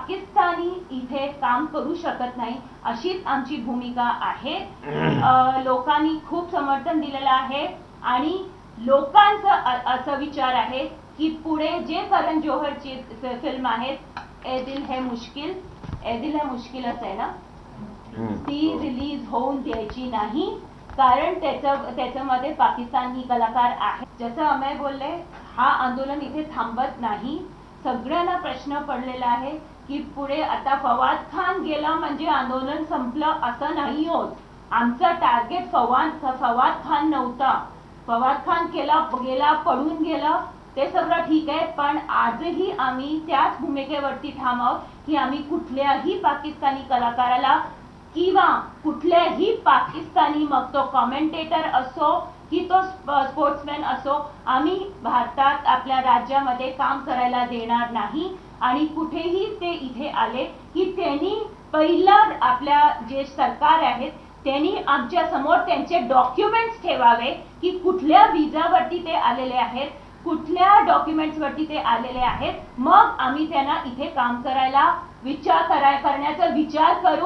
पाकिस्तानी इथे काम करू शकत नाही अशीच आमची भूमिका आहे। लोकांनी खूप समर्थन दिलेलं आहे आणि लोकांचा असा विचार आहे की पुढे जे करण जोहरची फिल्म आहे ए दिल है मुश्किलच आहे ना, ती रिलीज होऊन द्यायची नाही कारण त्याच्यामध्ये पाकिस्तानी कलाकार आहे। जसं अमय बोलले, हा आंदोलन इथे थांबत नाही। सगळ्यांना प्रश्न पडलेला आहे की पुढे आता फवाद खान गेला म्हणजे आंदोलन संपलं असं नाही होत। आमचा टार्गेट फवाद खान नव्हता। फवाद खान गेला पळून गेला ते सगळं ठीक आहे, पण आजही आम्ही त्याच भूमिकेवरती ठाम आहोत की आम्ही कुठल्याही पाकिस्तानी कलाकाराला किंवा कुठल्याही पाकिस्तानी, मग तो कमेंटेटर असो की तो स्पोर्ट्समॅन असो, आम्ही भारतात आपल्या राज्यामध्ये काम करायला देणार नाही। आणि कुठेही ते इथे आले की त्यांनी पहिला आपल्या जे सरकार आहेत त्यांनी आमच्या समोर त्यांचे डॉक्युमेंट्स ठेवावे की कुठल्या विजावरती ते आलेले आहेत, कुठल्या डॉक्युमेंट्स वरती ते आलेले आहेत, मग आम्ही त्यांना इथे काम करायला करण्याचा विचार करू।